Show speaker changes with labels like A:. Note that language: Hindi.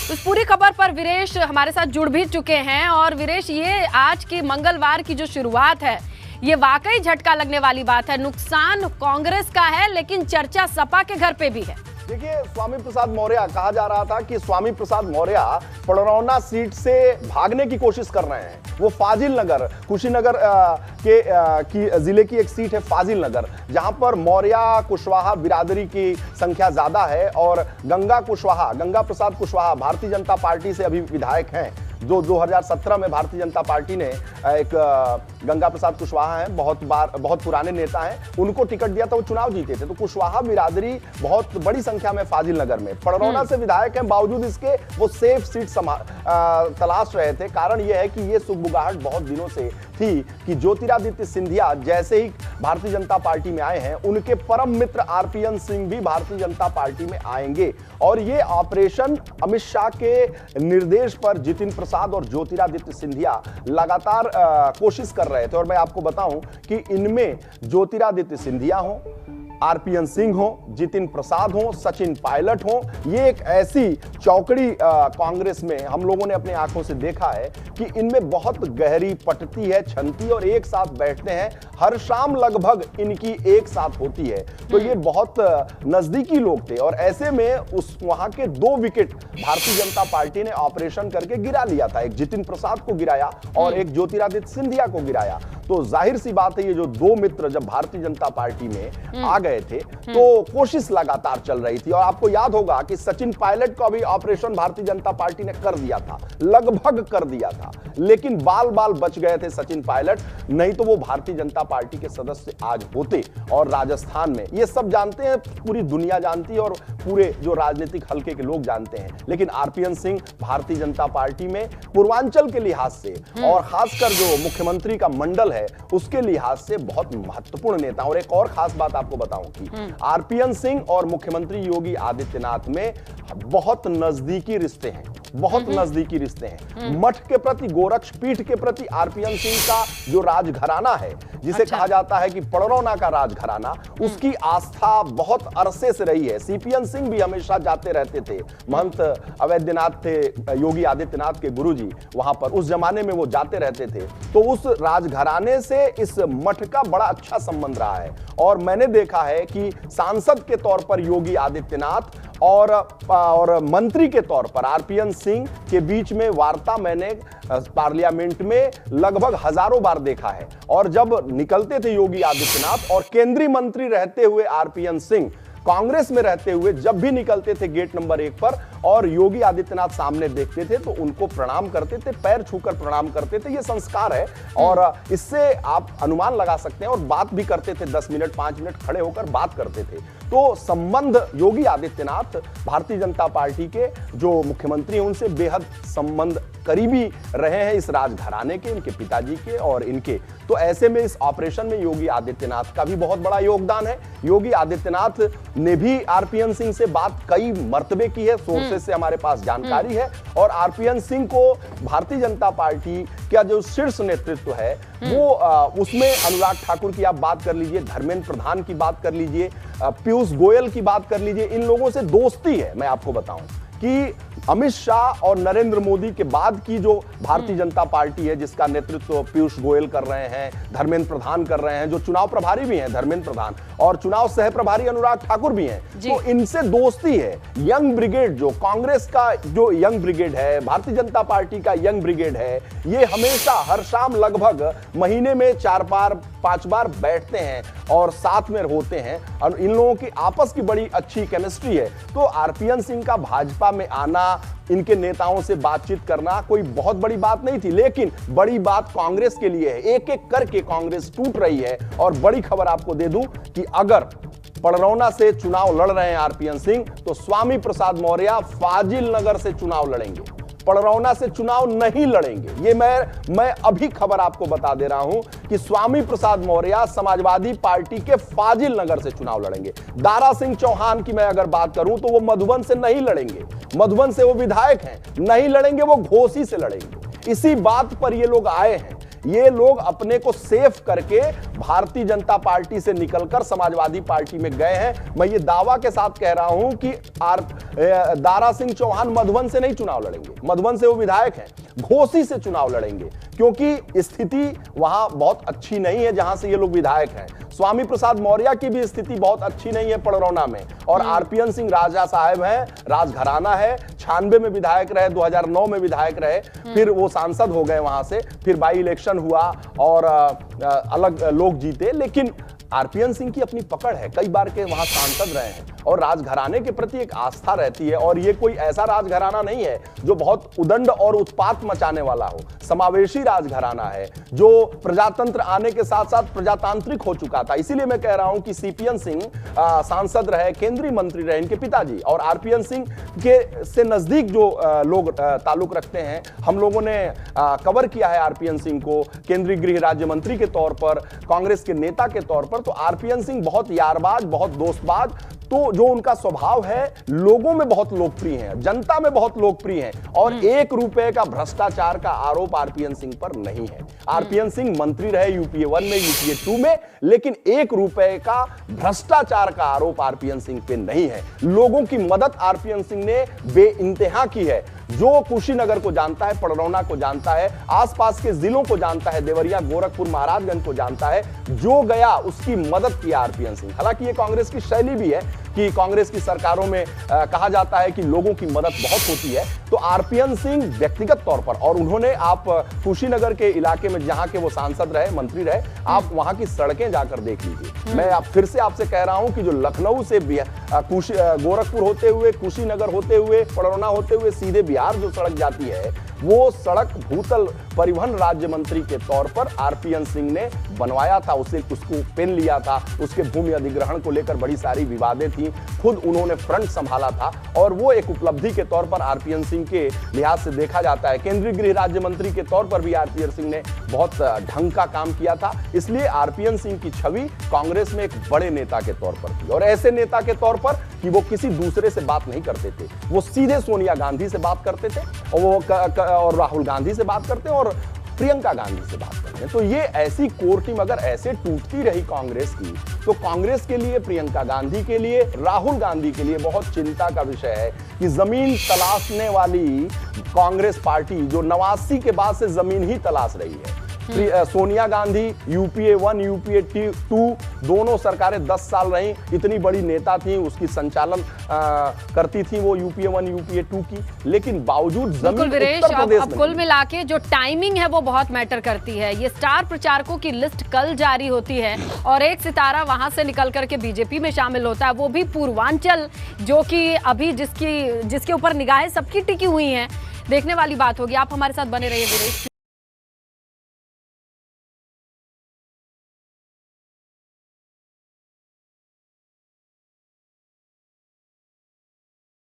A: इस पूरी खबर पर वीरेश हमारे साथ जुड़ भी चुके हैं। और वीरेश, ये आज की मंगलवार की जो शुरुआत है, ये वाकई झटका लगने वाली बात है। नुकसान कांग्रेस का है, लेकिन चर्चा सपा के घर पे भी है।
B: देखिए, स्वामी प्रसाद मौर्य, कहा जा रहा था कि स्वामी प्रसाद मौर्य पड़रौना सीट से भागने की कोशिश कर रहे हैं। वो फाजिल नगर, कुशीनगर की जिले की एक सीट है फाजिल नगर, जहां पर मौर्य कुशवाहा बिरादरी की संख्या ज्यादा है। और गंगा प्रसाद कुशवाहा भारतीय जनता पार्टी से अभी विधायक हैं, जो 2017 में भारतीय जनता पार्टी ने एक गंगा प्रसाद कुशवाहा हैं, बहुत पुराने नेता हैं, उनको टिकट दिया था, वो चुनाव जीते थे। तो कुशवाहा बिरादरी बहुत बड़ी संख्या में फाजिल नगर में पड़रौना से विधायक हैं, बावजूद इसके वो सेफ सीट तलाश रहे थे। कारण यह है कि ये सुगबुगाहट बहुत दिनों से थी कि ज्योतिरादित्य सिंधिया जैसे ही भारतीय जनता पार्टी में आए हैं, उनके परम मित्र आरपीएन सिंह भी भारतीय जनता पार्टी में आएंगे। और ये ऑपरेशन अमित शाह के निर्देश पर जितिन प्रसाद और ज्योतिरादित्य सिंधिया लगातार कोशिश कर रहे थे। और मैं आपको बताऊं कि इनमें ज्योतिरादित्य सिंधिया हो, आरपीएन सिंह हो, जितिन प्रसाद हो, सचिन पायलट हो, ये एक ऐसी चौकड़ी कांग्रेस में हम लोगों ने अपनी आंखों से देखा है कि इनमें बहुत गहरी पटती है, छनती, और एक साथ बैठते हैं। हर शाम लगभग इनकी एक साथ होती है। तो ये बहुत नजदीकी लोग थे। और ऐसे में वहां के 2 विकेट भारतीय जनता पार्टी ने ऑपरेशन करके गिरा लिया था। एक जितिन प्रसाद को गिराया और एक ज्योतिरादित्य सिंधिया को गिराया। तो जाहिर सी बात है, ये जो 2 मित्र जब भारतीय जनता पार्टी में आ गए थे, तो कोशिश लगातार चल रही थी। और आपको याद होगा कि सचिन पायलट का भी ऑपरेशन भारतीय जनता पार्टी ने कर दिया था, लगभग कर दिया था, लेकिन बाल बाल बच गए थे सचिन पायलट, नहीं तो वो भारतीय जनता पार्टी के सदस्य आज होते। और राजस्थान में ये सब जानते हैं, पूरी दुनिया जानती है और पूरे जो राजनीतिक हल्के के लोग जानते हैं। लेकिन आरपीएन सिंह भारतीय जनता पार्टी में पूर्वांचल के लिहाज से और खासकर जो मुख्यमंत्री का मंडल है उसके लिहाज से बहुत महत्वपूर्ण नेता। और एक और खास बात आपको बताऊं कि आरपीएन सिंह और मुख्यमंत्री योगी आदित्यनाथ में बहुत नजदीकी रिश्ते हैं, बहुत नजदीकी रिश्ते हैं। मठ के प्रति, गोरक्ष पीठ के प्रति आरपीएन सिंह का जो राजघराना है, जिसे कहा जाता है कि पड़रौना का राजघराना, उसकी आस्था बहुत अरसे से रही है। सीपीएन सिंह भी हमेशा जाते रहते थे। महंत अवैधनाथ थे योगी आदित्यनाथ के गुरुजी, वहां पर उस जमाने में वो जाते रहते थे। तो उस राजघराने से इस मठ का बड़ा अच्छा संबंध रहा है। और मैंने देखा है कि सांसद के तौर पर योगी आदित्यनाथ और मंत्री के तौर पर आरपीएन सिंह के बीच में वार्ता मैंने पार्लियामेंट में लगभग हजारों बार देखा है। और जब निकलते थे योगी आदित्यनाथ और केंद्रीय मंत्री रहते हुए आरपीएन सिंह, कांग्रेस में रहते हुए जब भी निकलते थे गेट नंबर 1 पर और योगी आदित्यनाथ सामने देखते थे, तो उनको प्रणाम करते थे, पैर छूकर प्रणाम करते थे। ये संस्कार है और इससे आप अनुमान लगा सकते हैं। और बात भी करते थे, 10 मिनट 5 मिनट खड़े होकर बात करते थे। तो संबंध योगी आदित्यनाथ भारतीय जनता पार्टी के जो मुख्यमंत्री हैं, उनसे बेहद संबंध करीबी रहे हैं, इस राजघराने के, इनके पिताजी के और इनके। तो ऐसे में इस ऑपरेशन में योगी आदित्यनाथ का भी बहुत बड़ा योगदान है। योगी आदित्यनाथ ने भी आरपीएन सिंह से बात कई मर्तबे की है, सोर्सेस से हमारे पास जानकारी है। और आरपीएन सिंह को भारतीय जनता पार्टी का जो शीर्ष नेतृत्व है, वो उसमें अनुराग ठाकुर की आप बात कर लीजिए, धर्मेंद्र प्रधान की बात कर लीजिए, पीयूष गोयल की बात कर लीजिए, इन लोगों से दोस्ती है। मैं आपको बताऊं कि अमित शाह और नरेंद्र मोदी के बाद की जो भारतीय जनता पार्टी है, जिसका नेतृत्व पीयूष गोयल कर रहे हैं, धर्मेंद्र प्रधान कर रहे हैं, जो चुनाव प्रभारी भी हैं धर्मेंद्र प्रधान, और चुनाव सह प्रभारी अनुराग ठाकुर भी हैं, तो इनसे दोस्ती है। यंग ब्रिगेड, जो कांग्रेस का जो यंग ब्रिगेड है, भारतीय जनता पार्टी का यंग ब्रिगेड है, ये हमेशा हर शाम लगभग महीने में 4 बार 5 बार बैठते हैं और साथ में होते हैं। और इन लोगों की आपस की बड़ी अच्छी केमिस्ट्री है। तो आरपीएन सिंह का भाजपा में आना, इनके नेताओं से बातचीत करना कोई बहुत बड़ी बात नहीं थी, लेकिन बड़ी बात कांग्रेस के लिए है। एक एक करके कांग्रेस टूट रही है। और बड़ी खबर आपको दे दूं कि अगर पड़रौना से चुनाव लड़ रहे हैं आरपीएन सिंह, तो स्वामी प्रसाद मौर्य फाजिल नगर से चुनाव लड़ेंगे, पड़रौना से चुनाव नहीं लड़ेंगे। ये मैं अभी खबर आपको बता दे रहा हूं कि स्वामी प्रसाद मौर्य समाजवादी पार्टी के फाजिल नगर से चुनाव लड़ेंगे। दारा सिंह चौहान की मैं अगर बात करूं तो वो मधुबन से नहीं लड़ेंगे, मधुबन से वो विधायक हैं, नहीं लड़ेंगे, वो घोसी से लड़ेंगे। इसी बात पर ये लोग आए हैं। ये लोग अपने को सेफ करके भारतीय जनता पार्टी से निकलकर समाजवादी पार्टी में गए हैं। मैं ये दावा के साथ कह रहा हूं कि दारा सिंह चौहान मधुबन से नहीं चुनाव लड़ेंगे। मधुबन से वो विधायक हैं, घोसी से चुनाव लड़ेंगे, क्योंकि स्थिति वहां बहुत अच्छी नहीं है जहां से ये लोग विधायक हैं। स्वामी प्रसाद मौर्य की भी स्थिति बहुत अच्छी नहीं है पड़रौना में, और आरपीएन सिंह राजा साहब हैं, राजघराना है, 96 में विधायक रहे, 2009 में विधायक रहे, फिर वो सांसद हो गए वहां से, फिर बाई इलेक्शन हुआ और अलग लोग जीते, लेकिन आरपीएन सिंह की अपनी पकड़ है, कई बार के वहां सांसद रहे हैं और राजघराने के प्रति एक आस्था रहती है। और ये कोई ऐसा राजघराना नहीं है जो बहुत उदंड और उत्पात मचाने वाला हो, समावेशी राजघराना है जो प्रजातंत्र आने के साथ साथ प्रजातांत्रिक हो चुका था। इसीलिए मैं कह रहा हूं कि सीपीएन सिंह सांसद रहे, केंद्रीय मंत्री रहे इनके पिताजी, और आरपीएन सिंह के से नजदीक जो लोग ताल्लुक रखते हैं, हम लोगों ने कवर किया है आरपीएन सिंह को केंद्रीय गृह राज्य मंत्री के तौर पर, कांग्रेस के नेता के तौर पर। तो आरपीएन सिंह बहुत यारबाज, बहुत दोस्तबाज, तो जो उनका स्वभाव है लोगों में बहुत लोकप्रिय है, जनता में बहुत लोकप्रिय है, और 1 रुपए का भ्रष्टाचार का आरोप आरपीएन सिंह पर नहीं है। आरपीएन सिंह मंत्री रहे यूपीए 1 में, यूपीए 2 में, लेकिन 1 रुपए का भ्रष्टाचार का आरोप आरपीएन सिंह पे नहीं है। लोगों की मदद आरपीएन सिंह ने बेइंतहा की है। जो कुशीनगर को जानता है, पड़रौना को जानता है, आसपास के जिलों को जानता है, देवरिया, गोरखपुर, महाराजगंज को जानता है, जो गया उसकी मदद किया आरपीएन सिंह। हालांकि ये कांग्रेस की शैली भी है कि कांग्रेस की सरकारों में कहा जाता है कि लोगों की मदद बहुत होती है, तो आरपीएन सिंह व्यक्तिगत तौर पर, और उन्होंने, आप कुशीनगर के इलाके में जहां के वो सांसद रहे, मंत्री रहे, आप वहां की सड़कें जाकर देख लीजिए। मैं फिर से आपसे कह रहा हूं कि जो लखनऊ से गोरखपुर होते हुए, कुशीनगर होते हुए, पड़रौना होते हुए सीधे बिहार जो सड़क जाती है, वो सड़क भूतल परिवहन राज्य मंत्री के तौर पर आरपीएन सिंह ने बनवाया था, उसको पेन लिया था, उसके भूमि अधिग्रहण को लेकर बड़ी सारी विवादें थी, खुद उन्होंने फ्रंट संभाला था, और वो एक उपलब्धि के तौर पर आरपीएन सिंह के लिहाज से देखा जाता है। केंद्रीय गृह राज्य मंत्री के तौर पर भी आरपीएन सिंह ने बहुत ढंग का काम किया था, इसलिए आरपीएन सिंह की छवि कांग्रेस में एक बड़े नेता के तौर पर थी, और ऐसे नेता के तौर पर कि वो किसी दूसरे से बात नहीं करते थे, वो सीधे सोनिया गांधी से बात करते थे, और राहुल गांधी से बात करते हैं, और प्रियंका गांधी से बात करते हैं। तो ये ऐसी कोर टीम अगर ऐसे टूटती रही कांग्रेस की, तो कांग्रेस के लिए, प्रियंका गांधी के लिए, राहुल गांधी के लिए बहुत चिंता का विषय है कि जमीन तलाशने वाली कांग्रेस पार्टी, जो 89 के बाद से जमीन ही तलाश रही है। सोनिया गांधी यूपीए 1, यूपीए 2 दोनों सरकारें 10 साल रही, इतनी बड़ी नेता थी, उसकी संचालन करती थी वो यूपीए 1, यूपीए 2 की, लेकिन बावजूद जमीन उत्तर प्रदेश
A: अब कुल मिला के जो टाइमिंग है वो बहुत मैटर करती है। ये स्टार प्रचारकों की लिस्ट कल जारी होती है और एक सितारा वहां से निकल करके बीजेपी में शामिल होता है, वो भी पूर्वांचल, जो कि अभी जिसके ऊपर निगाहें सबकी टिकी हुई हैं। देखने वाली बात होगी। आप हमारे साथ बने रहिए वीरेश।